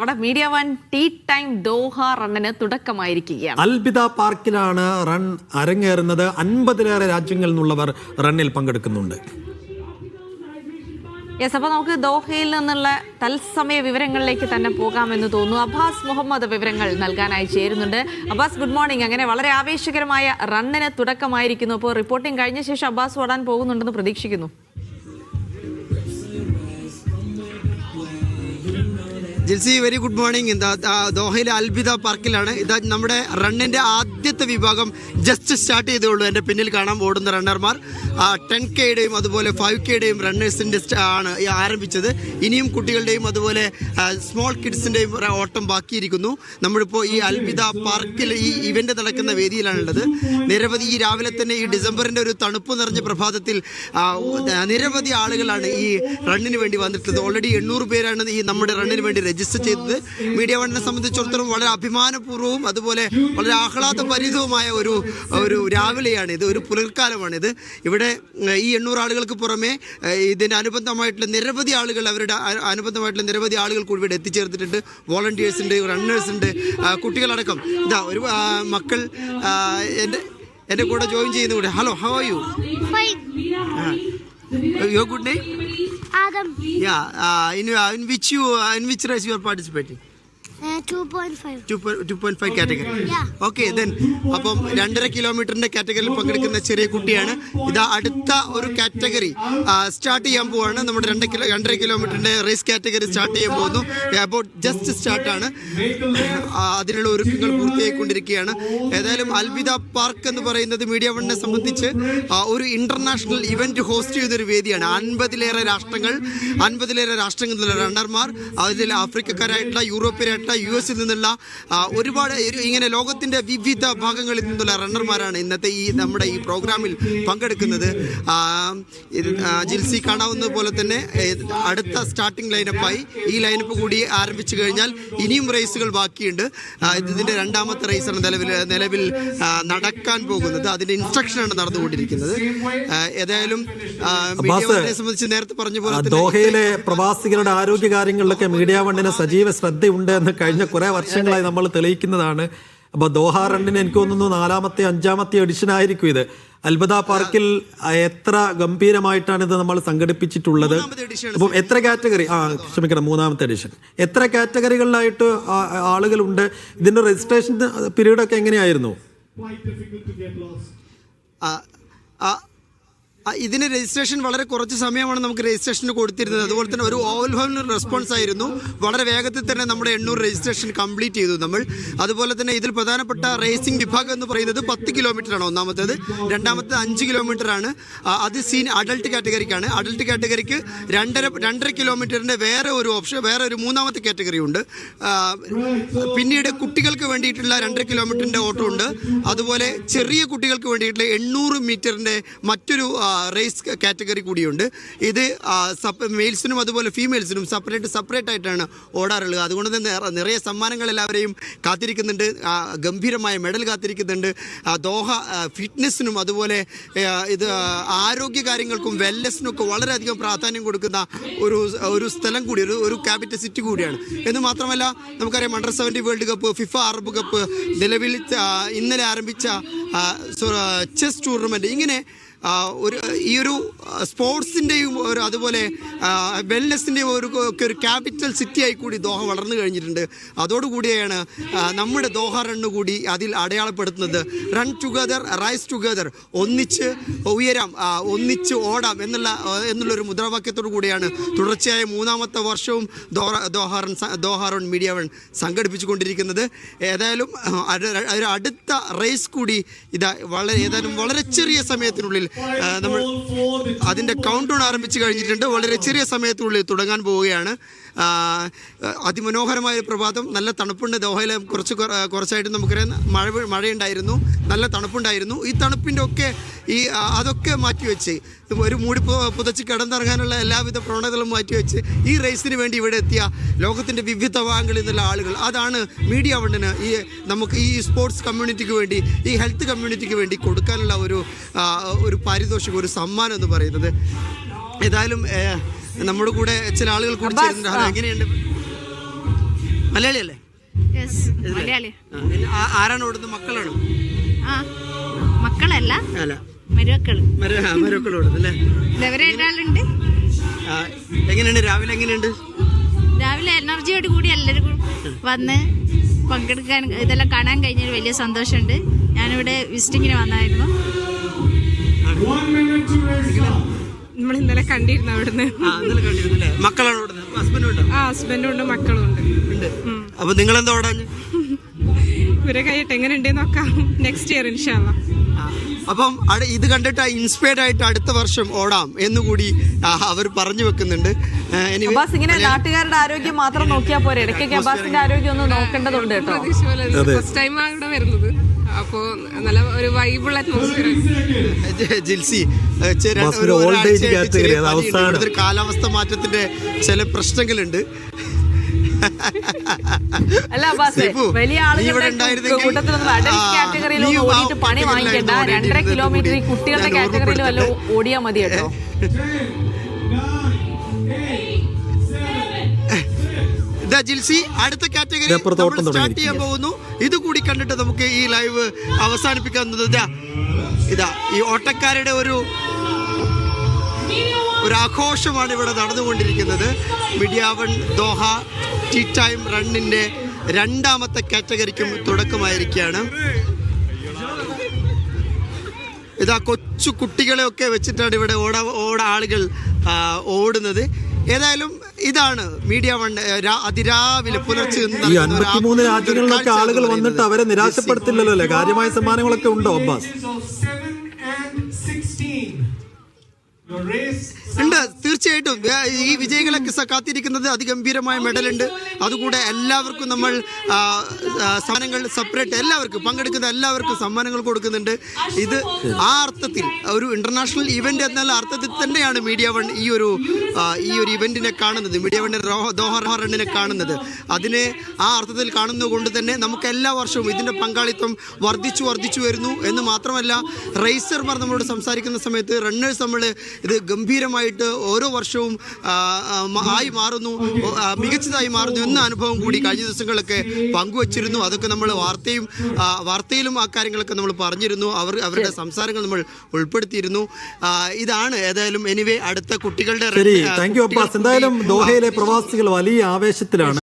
അവിടെ Media One tea time Doha റണ്ണിന് തുടക്കമായിരിക്കുകയാണ്. അൽബിദ പാർക്കിലാണ് റൺ അരങ്ങേറുന്നത്. 50-ലേറെ രാജ്യങ്ങളിൽ നിന്നുള്ളവർ റണ്ണിൽ പങ്കെടുക്കുന്നുണ്ട്. യെസ്, അപ്പോൾ നമുക്ക് ദോഹയിൽ നിന്നുള്ള തത്സമയ വിവരങ്ങളിലേക്ക് തന്നെ പോകാമെന്ന് തോന്നുന്നു. അബ്ബാസ് മുഹമ്മദ് വിവരങ്ങൾ നൽകാനായി ചേരുന്നുണ്ട്. Abbas, good morning. അങ്ങനെ വളരെ ആവേശകരമായ റണ്ണിന് തുടക്കമായിരിക്കുന്നു. അപ്പോൾ റിപ്പോർട്ടിംഗ് കഴിഞ്ഞ ശേഷം അബ്ബാസ് ഓടാൻ പോകുന്നുണ്ടെന്ന് പ്രതീക്ഷിക്കുന്നു. Jilsy, very good morning. ദോഹയിലെ Al Bidda പാർക്കിലാണ്. ഇതാ നമ്മുടെ റണ്ണിൻ്റെ ആദ്യത്തെ വിഭാഗം ജസ്റ്റ് സ്റ്റാർട്ട് ചെയ്തേ എൻ്റെ പിന്നിൽ കാണാം ഓടുന്ന റണ്ണർമാർ. 10Kയുടെയും അതുപോലെ 5Kയുടെയും റണ്ണേഴ്സിൻ്റെ ആണ് ആരംഭിച്ചത്. ഇനിയും കുട്ടികളുടെയും അതുപോലെ സ്മോൾ കിഡ്സിൻ്റെയും ഓട്ടം ബാക്കിയിരിക്കുന്നു. നമ്മളിപ്പോൾ ഈ അൽബിദ പാർക്കിൽ ഈ ഇവൻ്റ് നടക്കുന്ന വേദിയിലാണുള്ളത്. നിരവധി ഈ രാവിലെ തന്നെ ഈ ഡിസംബറിൻ്റെ ഒരു തണുപ്പ് നിറഞ്ഞ പ്രഭാതത്തിൽ നിരവധി ആളുകളാണ് ഈ റണ്ണിന് വേണ്ടി വന്നിട്ടുള്ളത്. ഓൾറെഡി 800 പേരാണ് ഈ നമ്മുടെ റണ്ണിന് വേണ്ടി രജിസ്റ്റർ ചെയ്തത്. മീഡിയ വണ്ണിനെ സംബന്ധിച്ചിടത്തോളം വളരെ അഭിമാനപൂർവ്വവും അതുപോലെ വളരെ ആഹ്ലാദഭരിതവുമായ ഒരു രാവിലെയാണിത്, ഒരു പുലർക്കാലമാണിത്. ഇവിടെ ഈ 800 ആളുകൾക്ക് പുറമെ ഇതിന് അനുബന്ധമായിട്ടുള്ള നിരവധി ആളുകൾ കൂടി ഇവിടെ എത്തിച്ചേർത്തിട്ടുണ്ട്. വോളണ്ടിയേഴ്സ് ഉണ്ട്, റണ്ണേഴ്സ് ഉണ്ട്, കുട്ടികളടക്കം. ഇതാ ഒരു മക്കൾ എൻ്റെ കൂടെ ജോയിൻ ചെയ്യുന്ന കൂടെ. Hello, how are you? Your good name? Adam. Yeah. In which race you are participating? 2.5 category. Okay, then അപ്പം 2.5 കിലോമീറ്ററിന്റെ കാറ്റഗറിയിൽ പങ്കെടുക്കുന്ന ചെറിയ കുട്ടിയാണ്. ഇതാ അടുത്ത ഒരു കാറ്റഗറി സ്റ്റാർട്ട് ചെയ്യാൻ പോവാണ്. നമ്മുടെ 2.5 കിലോമീറ്ററിന്റെ റേസ് കാറ്റഗറി സ്റ്റാർട്ട് ചെയ്യാൻ പോകുന്നു. അബൌട്ട് ജസ്റ്റ് സ്റ്റാർട്ടാണ്. അതിനുള്ള ഒരുക്കങ്ങൾ പൂർത്തിയായിക്കൊണ്ടിരിക്കുകയാണ്. ഏതായാലും അൽബിദ പാർക്ക് എന്ന് പറയുന്നത് മീഡിയ വണ്ണിനെ സംബന്ധിച്ച് ഒരു ഇന്റർനാഷണൽ ഇവന്റ് ഹോസ്റ്റ് ചെയ്തൊരു വേദിയാണ്. 50-ലേറെ രാഷ്ട്രങ്ങളിലുള്ള റണ്ണർമാർ, അതിൽ ആഫ്രിക്കക്കാരായിട്ടുള്ള, യൂറോപ്യരായിട്ടുള്ള, US നിന്നുള്ള ഒരുപാട് ഇങ്ങനെ ലോകത്തിൻ്റെ വിവിധ ഭാഗങ്ങളിൽ നിന്നുള്ള റണ്ണർമാരാണ് ഇന്നത്തെ നമ്മുടെ ഈ പ്രോഗ്രാമിൽ പങ്കെടുക്കുന്നത്. ജിൽസി കാണാവുന്ന പോലെ തന്നെ അടുത്ത സ്റ്റാർട്ടിംഗ് ലൈനപ്പായി ഈ ലൈനപ്പ് കൂടി ആരംഭിച്ചു കഴിഞ്ഞാൽ ഇനിയും റേസുകൾ ബാക്കിയുണ്ട്. ഇതിൻ്റെ 2ാമത്തെ റേസാണ് നിലവിൽ നടക്കാൻ പോകുന്നത്. അതിൻ്റെ ഇൻസ്ട്രക്ഷനാണ് നടന്നുകൊണ്ടിരിക്കുന്നത്. ഏതായാലും സംബന്ധിച്ച് നേരത്തെ പറഞ്ഞ പോലെ ദോഹയിലെ പ്രവാസികളുടെ ആരോഗ്യ കാര്യങ്ങളിലൊക്കെ മീഡിയ വണ്ണിന് സജീവ ശ്രദ്ധയുണ്ട് എന്ന് കഴിഞ്ഞ കുറെ വർഷങ്ങളായി നമ്മൾ തെളിയിക്കുന്നതാണ്. അപ്പൊ ദോഹ റണ്ണിന് എനിക്ക് തോന്നുന്നു 4ാമത്തെ 5ാമത്തെ എഡിഷൻ ആയിരിക്കും ഇത്. അൽബിദ പാർക്കിൽ എത്ര ഗംഭീരമായിട്ടാണ് ഇത് നമ്മൾ സംഘടിപ്പിച്ചിട്ടുള്ളത്. അപ്പം എത്ര കാറ്റഗറി, 3ാമത്തെ എഡിഷൻ, എത്ര കാറ്റഗറികളിലായിട്ട് ആളുകളുണ്ട്? ഇതിന്റെ രജിസ്ട്രേഷൻ പീരീഡ് ഒക്കെ എങ്ങനെയായിരുന്നു? ഇതിന് രജിസ്ട്രേഷൻ വളരെ കുറച്ച് സമയമാണ് നമുക്ക് രജിസ്ട്രേഷന് കൊടുത്തിരുന്നത്. അതുപോലെ തന്നെ ഒരു ഓവർവെൽമിംഗ് റെസ്പോൺസ് ആയിരുന്നു. വളരെ വേഗത്തിൽ തന്നെ നമ്മുടെ 800 രജിസ്ട്രേഷൻ കംപ്ലീറ്റ് ചെയ്തു നമ്മൾ. അതുപോലെ തന്നെ ഇതിൽ പ്രധാനപ്പെട്ട റേസിംഗ് വിഭാഗം എന്ന് പറയുന്നത് 10 കിലോമീറ്ററാണ് ഒന്നാമത്തേത്. 2ാമത്തേത് 5 കിലോമീറ്ററാണ്. അത് അഡൾട്ട് കാറ്റഗറിക്കാണ്. അഡൾട്ട് കാറ്റഗറിക്ക് 2.5 കിലോമീറ്ററിൻ്റെ വേറെ ഒരു 3ാമത്തെ കാറ്റഗറി ഉണ്ട്. പിന്നീട് കുട്ടികൾക്ക് വേണ്ടിയിട്ടുള്ള 2.5 കിലോമീറ്ററിൻ്റെ ഓട്ടം ഉണ്ട്. അതുപോലെ ചെറിയ കുട്ടികൾക്ക് വേണ്ടിയിട്ടുള്ള 800 മീറ്ററിൻ്റെ മറ്റൊരു റേസ് കാറ്റഗറി കൂടിയുണ്ട്. ഇത് മെയിൽസിനും അതുപോലെ ഫീമെയിൽസിനും സെപ്പറേറ്റ് ആയിട്ടാണ് ഓടാറുള്ളത്. അതുകൊണ്ട് തന്നെ നിറയെ സമ്മാനങ്ങൾ എല്ലാവരെയും കാത്തിരിക്കുന്നുണ്ട്. ഗംഭീരമായ മെഡൽ കാത്തിരിക്കുന്നുണ്ട്. ദോഹ ഫിറ്റ്നസ്സിനും അതുപോലെ ഇത് ആരോഗ്യ കാര്യങ്ങൾക്കും വെൽനെസ്സിനും ഒക്കെ വളരെയധികം പ്രാധാന്യം കൊടുക്കുന്ന ഒരു സ്ഥലം കൂടി, ഒരു ക്യാപിറ്റൽ സിറ്റി കൂടിയാണ്. എന്ന് മാത്രമല്ല, നമുക്കറിയാം Under-17 world cup, FIFA Arab cup, നിലവിൽ ഇന്നലെ ആരംഭിച്ച ചെസ് ടൂർണമെൻറ്റ്, ഇങ്ങനെ ഈ ഒരു സ്പോർട്സിൻ്റെയും അതുപോലെ വെൽനെസ്സിൻ്റെയും ഒരു ക്യാപിറ്റൽ സിറ്റിയായി കൂടി ദോഹ വളർന്നു കഴിഞ്ഞിട്ടുണ്ട്. അതോടുകൂടിയാണ് നമ്മുടെ ദോഹ റണ്ണ് കൂടി അതിൽ അടയാളപ്പെടുത്തുന്നത്. റൺ ടുഗദർ, റൈസ് ടുഗദർ, ഒന്നിച്ച് ഉയരാം, ഒന്നിച്ച് ഓടാം എന്നുള്ളൊരു മുദ്രാവാക്യത്തോടു കൂടിയാണ് തുടർച്ചയായ 3ാമത്തെ വർഷവും ദോഹ റൺ മീഡിയ വൺ സംഘടിപ്പിച്ചുകൊണ്ടിരിക്കുന്നത്. ഏതായാലും അടുത്ത റേസ് കൂടി വളരെ ചെറിയ സമയത്തിനുള്ളിൽ നമ്മൾ അതിൻ്റെ കൗണ്ട് ഡൗൺ ആരംഭിച്ചു കഴിഞ്ഞിട്ടുണ്ട്. വളരെ ചെറിയ സമയത്തിനുള്ളിൽ തുടങ്ങാൻ പോവുകയാണ്. അതിമനോഹരമായ പ്രഭാതം, നല്ല തണുപ്പുണ്ട്. ദോഹയിൽ കുറച്ചായിട്ട് നമുക്കറിയാം മഴയുണ്ടായിരുന്നു, നല്ല തണുപ്പുണ്ടായിരുന്നു. ഈ തണുപ്പിൻ്റെ ഒക്കെ അതൊക്കെ മാറ്റിവെച്ച് ഒരു മൂടി പുതച്ച് കിടന്നിറങ്ങാനുള്ള എല്ലാവിധ പ്രവണതകളും മാറ്റിവെച്ച് ഈ റേസിന് വേണ്ടി ഇവിടെ എത്തിയ ലോകത്തിൻ്റെ വിവിധ ഭാഗങ്ങളിൽ നിന്നുള്ള ആളുകൾ, അതാണ് മീഡിയ വണ്ണിന് നമുക്ക് ഈ സ്പോർട്സ് കമ്മ്യൂണിറ്റിക്ക് വേണ്ടി, ഈ ഹെൽത്ത് കമ്മ്യൂണിറ്റിക്ക് വേണ്ടി കൊടുക്കാനുള്ള ഒരു പാരിതോഷികം, ഒരു സമ്മാനം എന്ന് പറയുന്നത്. ഏതായാലും നമ്മുടെ കൂടെ ചില ആളുകൾ കൂടി ചേരുന്നുണ്ട്. എങ്ങനെയുണ്ട്? മലയാളിയല്ലേ? യെസ്, മലയാളി. ആരാണ് ഓടുന്നത്? മക്കളാണോ? ആ, മക്കളല്ല, അല്ല, മരുമക്കള്. മരമക്കൾ ഓടുന്നല്ലേ? ഇവരെ ഒരാളുണ്ട്. എങ്ങനെയുണ്ട് രാവിലെ? എങ്ങനെയുണ്ട് രാവിലെ? എനർജിയോട് കൂടി എല്ലാവരും വന്ന് പങ്കെടുക്കാൻ, ഇതെല്ലാം കാണാൻ കഴിഞ്ഞൊരു വലിയ സന്തോഷമുണ്ട്. ഞാനിവിടെ വിസിറ്റിങ്ങിന് വന്നായിരുന്നു. നമ്മൾ ഇന്നലെ കണ്ടിരുന്നു അവിടുന്ന്. ഇന്നലെ കണ്ടിരുന്നല്ലേ? മക്കളാണ് ഓടുന്നത്? ഹസ്ബൻഡും ഉണ്ടോ? ആ, ഹസ്ബൻഡും ഉണ്ട്, മക്കളും ഉണ്ട്. അപ്പൊ നിങ്ങളെന്താ ഓടാഞ്ഞ്? ഇവരെ കഴിയട്ടെ, എങ്ങനെ ഉണ്ടെന്ന് നോക്കാം നെക്സ്റ്റ് ഇയർ ഇൻഷാല്ലാ. അപ്പം ഇത് കണ്ടിട്ട് ഇൻസ്പയർഡ് ആയിട്ട് അടുത്ത വർഷം ഓടാം എന്നുകൂടി അവർ പറഞ്ഞു വെക്കുന്നുണ്ട്. അബ്ബാസ്, ഇങ്ങനെ നാട്ടുകാരുടെ ആരോഗ്യം മാത്രം നോക്കിയാൽ പോരെ, ഇടയ്ക്കൊക്കെ അബ്ബാസിന്റെ ആരോഗ്യം ഒന്ന് നോക്കേണ്ടതുണ്ട് കേട്ടോ. ഫസ്റ്റ് ടൈം ഇവിടെ വരുന്നത്, അപ്പോ നല്ല ഒരു വൈബിൾ അറ്റ്മോസ്ഫിയർ. ജിൽസി, ഓൾഡ് ഏജ് കാറ്റഗറി, അത് അവസാനം. കാലാവസ്ഥ മാറ്റത്തിന്റെ ചില പ്രശ്നങ്ങളുണ്ട്. അല്ല അബ്ബാസ്, വലിയ ആളുകളുടെ കൂട്ടത്തിലൊന്നും അഡൽറ്റ് കാറ്റഗറിയിൽ ഒന്നും ഓടിയിട്ട് പണി വാങ്ങിക്കണ്ട. 2.5 കിലോമീറ്റർ ഈ കുട്ടികളുടെ കാറ്റഗറിയിൽ വല്ല ഓടിയാൽ മതി കേട്ടോ. ജിൽസി, അടുത്ത കാറ്റഗറി സ്റ്റാർട്ട് ചെയ്യാൻ പോകുന്നു. ഇത് കൂടി കണ്ടിട്ട് നമുക്ക് ഈ ലൈവ് അവസാനിപ്പിക്കുന്നത്. ഇതാ ഈ ഓട്ടക്കാരുടെ ഒരു ആഘോഷമാണ് ഇവിടെ നടന്നുകൊണ്ടിരിക്കുന്നത്. Media One Doha tea time റണ്ണിന്റെ 2ാമത്തെ കാറ്റഗറിക്കും തുടക്കമായിരിക്കുകയാണ്. ഇതാ കൊച്ചു കുട്ടികളെയൊക്കെ വെച്ചിട്ടാണ് ഇവിടെ ആളുകൾ ഓടുന്നത്. ഏതായാലും ഇതാണ് മീഡിയ വൺ അതിരാവിലെ പുലർച്ചെ. ഈ 53 രാജ്യങ്ങളിലൊക്കെ ആളുകൾ വന്നിട്ട് അവരെ നിരാശപ്പെടുത്തില്ലല്ലോ അല്ലേ? കാര്യമായ സമ്മാനങ്ങളൊക്കെ ഉണ്ടോ അബ്ബാസ്? ഉണ്ട്, തീർച്ചയായിട്ടും. ഈ വിജയികളൊക്കെ കാത്തിരിക്കുന്നത് അതിഗംഭീരമായ മെഡലുണ്ട്. അതുകൂടെ എല്ലാവർക്കും നമ്മൾ സമ്മാനങ്ങൾ സെപ്പറേറ്റ്, എല്ലാവർക്കും പങ്കെടുക്കുന്ന എല്ലാവർക്കും സമ്മാനങ്ങൾ കൊടുക്കുന്നുണ്ട്. ഇത് ആ അർത്ഥത്തിൽ ഒരു ഇന്റർനാഷണൽ ഇവന്റ് എന്ന അർത്ഥത്തിൽ തന്നെയാണ് മീഡിയ വൺ ഈ ഒരു ഇവന്റിനെ കാണുന്നത്, മീഡിയ വൺ ദോഹ റണ്ണിനെ കാണുന്നത്. അതിനെ ആ അർത്ഥത്തിൽ കാണുന്നത് കൊണ്ട് തന്നെ നമുക്ക് എല്ലാ വർഷവും ഇതിന്റെ പങ്കാളിത്തം വർദ്ധിച്ചു വരുന്നു എന്ന് മാത്രമല്ല, റേസർമാർ നമ്മളോട് സംസാരിക്കുന്ന സമയത്ത് റണ്ണേഴ്സ് നമ്മൾ ഇത് ഗംഭീരമായിട്ട് ഓരോ വർഷവും ആയി മാറുന്നു, മികച്ചതായി മാറുന്നു എന്ന അനുഭവം കൂടി കഴിഞ്ഞ ദിവസങ്ങളിലൊക്കെ പങ്കുവച്ചിരുന്നു. അതൊക്കെ നമ്മൾ വാർത്തയിലും ആ കാര്യങ്ങളൊക്കെ നമ്മൾ പറഞ്ഞിരുന്നു. അവരുടെ സംസാരങ്ങൾ നമ്മൾ ഉൾപ്പെടുത്തിയിരുന്നു. ഇതാണ് ഏതായാലും എനിവേ അടുത്ത കുട്ടികളുടെ. Thank you Abbas. എന്തായാലും ദോഹയിലെ പ്രവാസികൾ വലിയ ആവേശത്തിലാണ്.